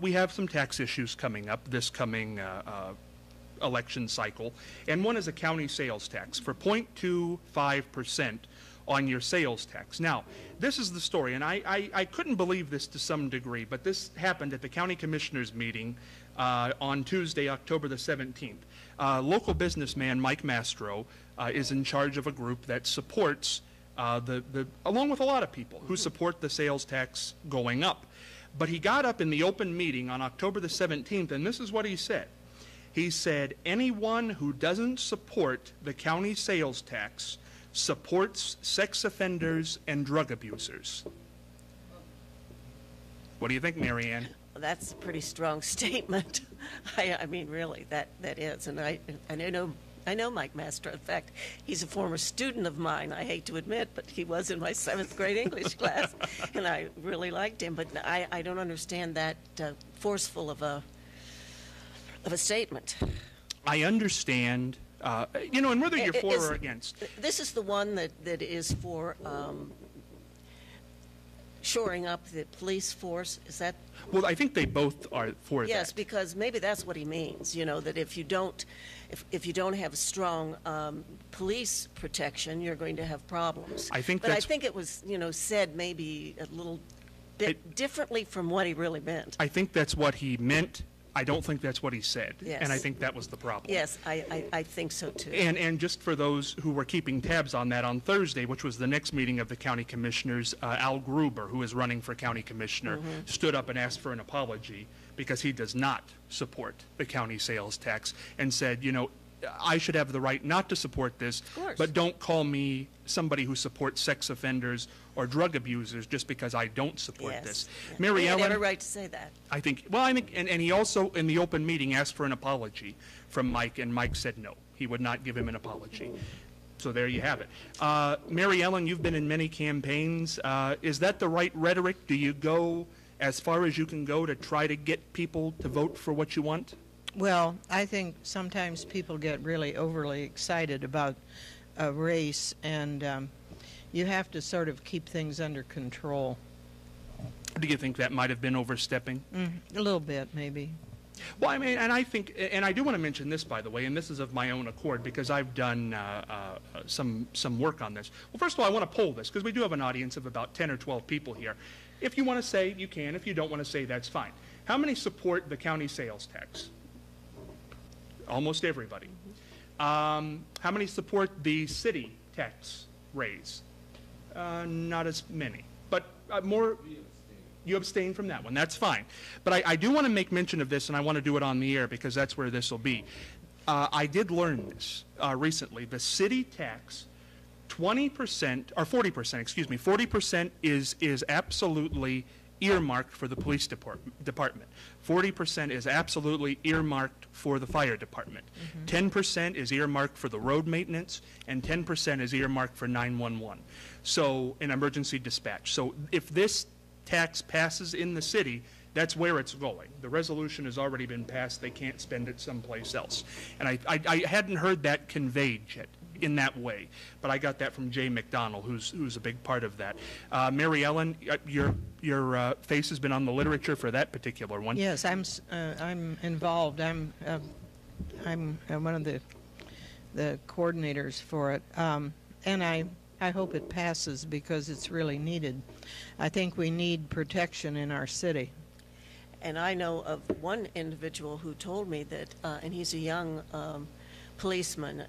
We have some tax issues coming up this coming election cycle, and one is a county sales tax for 0.25% on your sales tax. Now, this is the story, and I couldn't believe this to some degree, but this happened at the county commissioners meeting on Tuesday, October the 17th. Local businessman Mike Mastro is in charge of a group that supports along with a lot of people who support the sales tax going up. But he got up in the open meeting on October the 17th, and this is what he said. He said, anyone who doesn't support the county sales tax supports sex offenders and drug abusers. What do you think, Mary Ann? That's a pretty strong statement. I mean, really, that is. And I know Mike Mastro. In fact, he's a former student of mine. I hate to admit, but he was in my 7th grade English class, and I really liked him. But I don't understand that forceful of a statement. I understand, and whether you're for or against. This is the one that is for shoring up the police force. Is that? Well, I think they both are for that. Yes, because maybe that's what he means. That if you don't have strong police protection, you're going to have problems. I think it was said maybe a little bit differently from what he really meant. I think that's what he meant. I don't think that's what he said. Yes. And I think that was the problem. Yes, I think so too. And just for those who were keeping tabs on that, on Thursday, which was the next meeting of the county commissioners, Al Gruber, who is running for county commissioner, stood up and asked for an apology because he does not support the county sales tax and said, I should have the right not to support this, but don't call me somebody who supports sex offenders or drug abusers just because I don't support this. Yeah. Mary Ellen, he had every right to say that. I think, and he also, in the open meeting, asked for an apology from Mike, and Mike said no. He would not give him an apology. So there you have it. Mary Ellen, you've been in many campaigns. Is that the right rhetoric? Do you go as far as you can go to try to get people to vote for what you want? Well, I think sometimes people get really overly excited about a race, and you have to sort of keep things under control. Do you think that might have been overstepping? A little bit, maybe. Well, I mean, and I think, and I do want to mention this, by the way, and this is of my own accord because I've done some work on this. Well, first of all, I want to poll this because we do have an audience of about 10 or 12 people here. If you want to say, you can. If you don't want to say, that's fine. How many support the county sales tax? Almost everybody. How many support the city tax raise? Not as many, but more. You abstain from that one. That's fine. But I do want to make mention of this, and I want to do it on the air because that's where this will be. I did learn this recently. The city tax, 20% or 40%, excuse me, 40% is absolutely earmarked for the police department. 40% is absolutely earmarked for the fire department. 10% is earmarked for the road maintenance, and 10% is earmarked for 911. So, an emergency dispatch. So, if this tax passes in the city, that's where it's going. The resolution has already been passed. They can't spend it someplace else. And I hadn't heard that conveyed yet in that way, but I got that from Jay McDonald, who's a big part of that. Mary Ellen, your face has been on the literature for that particular one. Yes, I'm involved. I'm one of the coordinators for it, and I hope it passes because it's really needed. I think we need protection in our city. And I know of one individual who told me that, and he's a young policeman,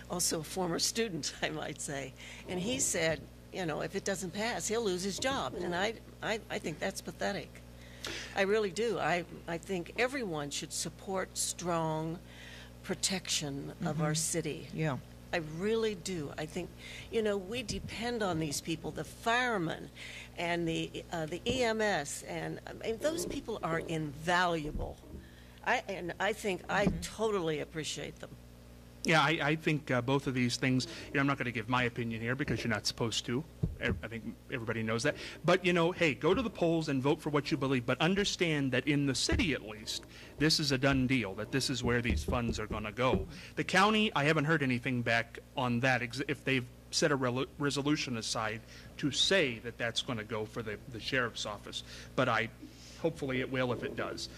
also a former student, I might say, and he said, if it doesn't pass, he'll lose his job. And I think that's pathetic. I really do. I think everyone should support strong protection of our city. Yeah. I really do. I think, we depend on these people, the firemen and the EMS, and those people are invaluable. I think I totally appreciate them. Yeah, I think both of these things, I'm not going to give my opinion here because you're not supposed to. I think everybody knows that. But, hey, go to the polls and vote for what you believe. But understand that in the city, at least, this is a done deal, that this is where these funds are going to go. The county, I haven't heard anything back on that, if they've set a resolution aside to say that that's going to go for the sheriff's office. But Hopefully it will if it does.